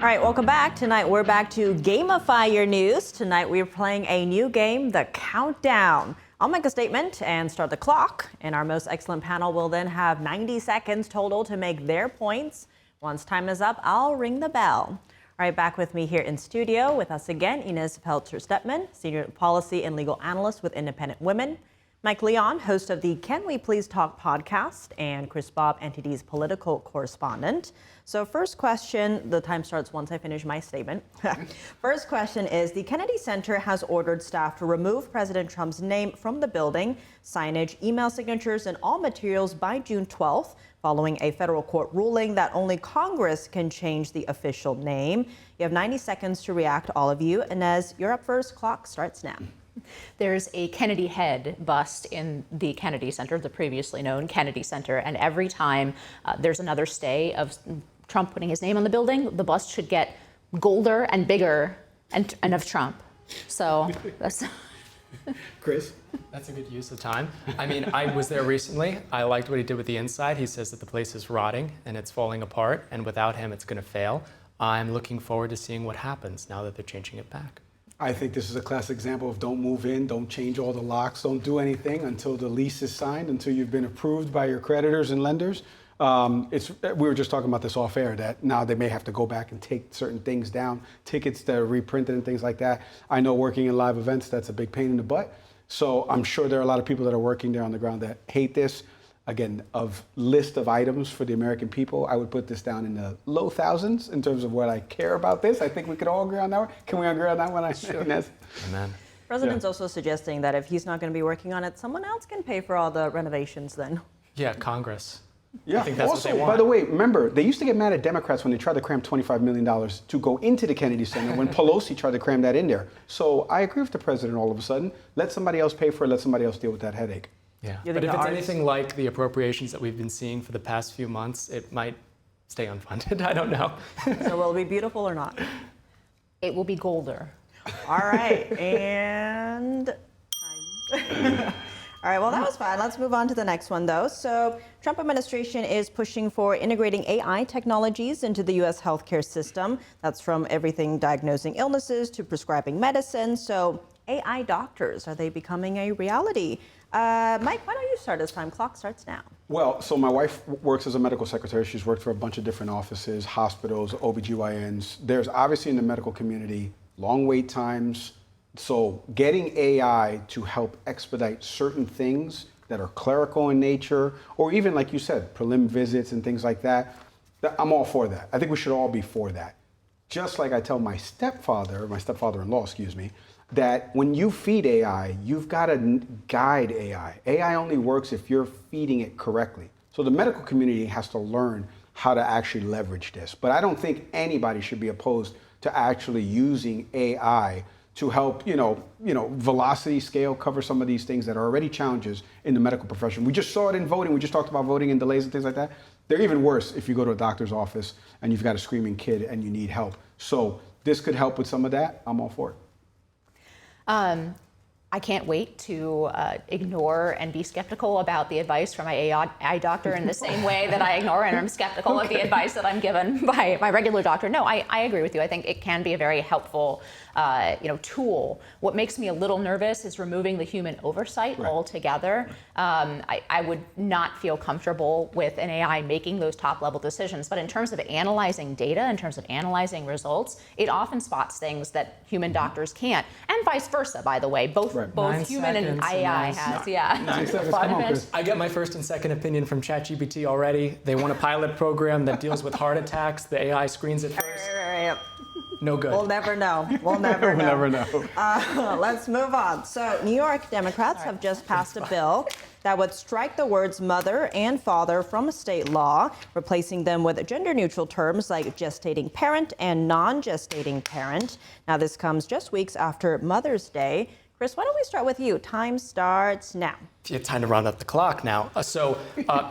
All right, welcome back. Tonight we're back to gamify your news. Tonight we're playing a new game, The Countdown. I'll make a statement and start the clock, and our most excellent panel will then have 90 seconds total to make their points. Once time is up, I'll ring the bell. All right, back with me here in studio with us again, Ines Peltzer-Stepman, Senior Policy and Legal Analyst with Independent Women, Mike Leon, host of the Can We Please Talk podcast, and Chris Bob, NTD's political correspondent. So first question, the time starts once I finish my statement. First question is, the Kennedy Center has ordered staff to remove President Trump's name from the building, signage, email signatures, and all materials by June 12th, following a federal court ruling that only Congress can change the official name. You have 90 seconds to react, all of you. Inez, you're up first. Clock starts now. There's a Kennedy head bust in the Kennedy Center, the previously known Kennedy Center, and every time there's another stay of Trump putting his name on the building, the bust should get golder and bigger and of Trump. So that's... Chris? That's a good use of time. I mean, I was there recently. I liked what he did with the inside. He says that the place is rotting and it's falling apart, and without him, it's going to fail. I'm looking forward to seeing what happens now that they're changing it back. I think this is a classic example of don't move in, don't change all the locks, don't do anything until the lease is signed, until you've been approved by your creditors and lenders. We were just talking about this off air, that now they may have to go back and take certain things down, tickets that are reprinted and things like that. I know working in live events, that's a big pain in the butt. So I'm sure there are a lot of people that are working there on the ground that hate this. Again, of list of items for the American people, I would put this down in the low thousands in terms of what I care about this. I think we could all agree on that one. Can we agree on that one? Sure. Inez? Amen. President's also suggesting that if he's not going to be working on it, someone else can pay for all the renovations then. Yeah, Congress. Yeah. I think that's also, what they want. by the way, remember, they used to get mad at Democrats when they tried to cram $25 million to go into the Kennedy Center when Pelosi tried to cram that in there. So I agree with the president all of a sudden. Let somebody else pay for it. Let somebody else deal with that headache. Yeah, but if it's anything like the appropriations that we've been seeing for the past few months, it might stay unfunded. I don't know. So will it be beautiful or not? It will be golder. All right, and time. All right, well, that was fun. Let's move on to the next one, though. So Trump administration is pushing for integrating AI technologies into the U.S. healthcare system. That's from everything diagnosing illnesses to prescribing medicine. So AI doctors, are they becoming a reality? Mike, why don't you start this time? Clock starts now. Well, so my wife works as a medical secretary. She's worked for a bunch of different offices, hospitals, OBGYNs. There's obviously in the medical community long wait times. So getting AI to help expedite certain things that are clerical in nature, or even like you said, prelim visits and things like that, I'm all for that. I think we should all be for that. Just like I tell my stepfather-in-law, excuse me, that when you feed AI, you've got to guide AI. AI only works if you're feeding it correctly. So the medical community has to learn how to actually leverage this. But I don't think anybody should be opposed to actually using AI to help, velocity scale, cover some of these things that are already challenges in the medical profession. We just saw it in voting. We just talked about voting and delays and things like that. They're even worse if you go to a doctor's office and you've got a screaming kid and you need help. So this could help with some of that. I'm all for it. I can't wait to ignore and be skeptical about the advice from my AI doctor in the same way that I ignore and I'm skeptical of the advice that I'm given by my regular doctor. No, I agree with you. I think it can be a very helpful tool. What makes me a little nervous is removing the human oversight altogether. I would not feel comfortable with an AI making those top-level decisions. But in terms of analyzing data, in terms of analyzing results, it often spots things that human doctors can't, and vice versa, by the way. Both human and AI has. Yeah. 9 seconds. Come on, Chris. I get my first and second opinion from ChatGPT already. They want a pilot program that deals with heart attacks. The AI screens it first. No good. We'll never know. We'll never know. We'll never know. Let's move on. So New York Democrats have just passed a bill that would strike the words mother and father from state law, replacing them with gender-neutral terms like gestating parent and non-gestating parent. Now, this comes just weeks after Mother's Day. Chris, why don't we start with you? Time starts now. It's time to round up the clock now.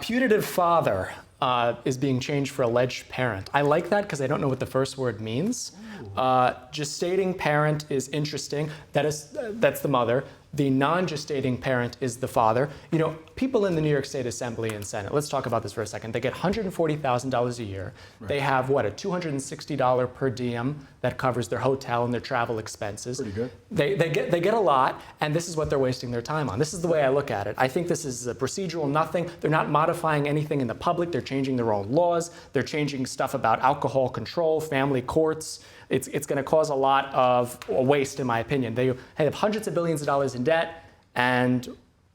Putative father is being changed for alleged parent. I like that because I don't know what the first word means. Gestating parent is interesting. That's the mother. The non-gestating parent is the father. You know, people in the New York State Assembly and Senate, let's talk about this for a second. They get $140,000 a year. Right. They have, what, a $260 per diem that covers their hotel and their travel expenses. Pretty good. They get a lot, and this is what they're wasting their time on. This is the way I look at it. I think this is a procedural nothing. They're not modifying anything in the public. They're changing their own laws. They're changing stuff about alcohol control, family courts. It's going to cause a lot of waste, in my opinion. They have hundreds of billions of dollars in debt, and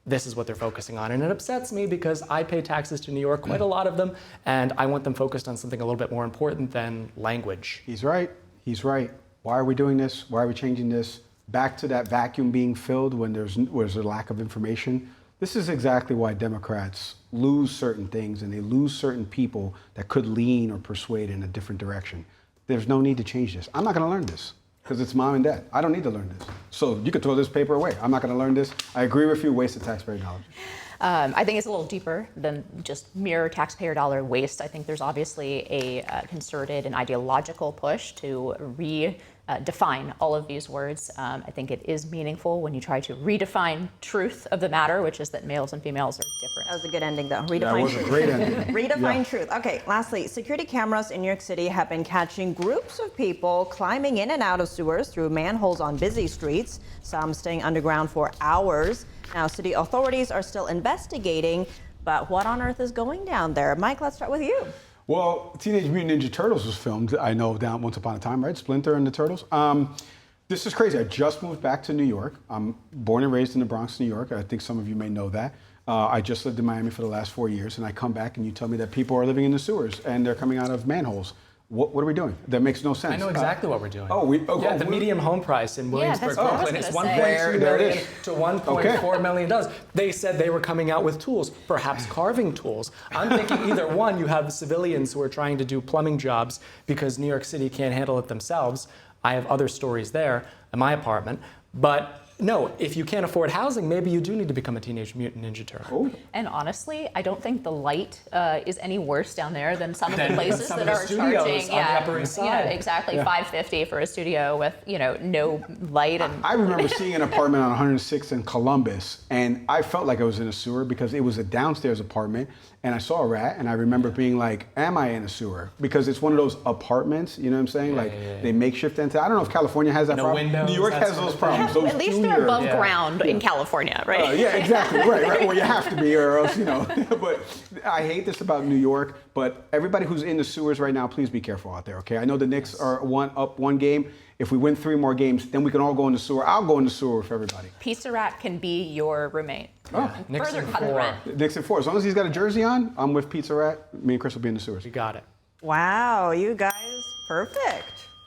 this is what they're focusing on. And it upsets me because I pay taxes to New York, quite a lot of them, and I want them focused on something a little bit more important than language. He's right. He's right. Why are we doing this? Why are we changing this? Back to that vacuum being filled when there's a lack of information. This is exactly why Democrats lose certain things and they lose certain people that could lean or persuade in a different direction. There's no need to change this. I'm not going to learn this because it's mom and dad. I don't need to learn this. So you could throw this paper away. I'm not going to learn this. I agree with you, waste of taxpayer dollars. I think it's a little deeper than just mere taxpayer dollar waste. I think there's obviously a concerted and ideological push to redefine all of these words. I think it is meaningful when you try to redefine truth of the matter, which is that males and females are different. That was a good ending, though. Redefine That was a great ending. Redefine truth. Okay, lastly, security cameras in New York City have been catching groups of people climbing in and out of sewers through manholes on busy streets, some staying underground for hours. Now, city authorities are still investigating, but what on earth is going down there? Mike, let's start with you. Well, Teenage Mutant Ninja Turtles was filmed, I know, down once upon a time, right? Splinter and the Turtles. This is crazy. I just moved back to New York. I'm born and raised in the Bronx, New York. I think some of you may know that. I just lived in Miami for the last 4 years, and I come back and you tell me that people are living in the sewers and they're coming out of manholes. What are we doing? That makes no sense. I know exactly what we're doing. The medium home price in Williamsburg, that's what I was Brooklyn is gonna say. $1.2 There it million is. to $1.4 million. They said they were coming out with tools, perhaps carving tools. I'm thinking either one, you have civilians who are trying to do plumbing jobs because New York City can't handle it themselves. I have other stories there in my apartment. But no, if you can't afford housing, maybe you do need to become a Teenage Mutant Ninja Turtle. Oh. And honestly, I don't think the light is any worse down there than some of the places some that of the are studios charging. on the Upper East Side. Exactly, Yeah. $550 for a studio with no light and. I remember seeing an apartment on 106 in Columbus, and I felt like I was in a sewer because it was a downstairs apartment, and I saw a rat, and I remember being like, am I in a sewer? Because it's one of those apartments, you know what I'm saying? They makeshift into, I don't know if California has that No problem. windows, New York that has sort those of problems. At Those least they're junior- above ground in California, right? Yeah, exactly. Right. Well, you have to be, or else, But I hate this about New York. But everybody who's in the sewers right now, please be careful out there, okay? I know the Knicks are up one game. If we win 3 more games, then we can all go in the sewer. I'll go in the sewer with everybody. Pizza Rat can be your roommate. Oh. Further cut the rent. Nixon 4. As long as he's got a jersey on, I'm with Pizza Rat. Me and Chris will be in the sewers. You got it. Wow, you guys, perfect.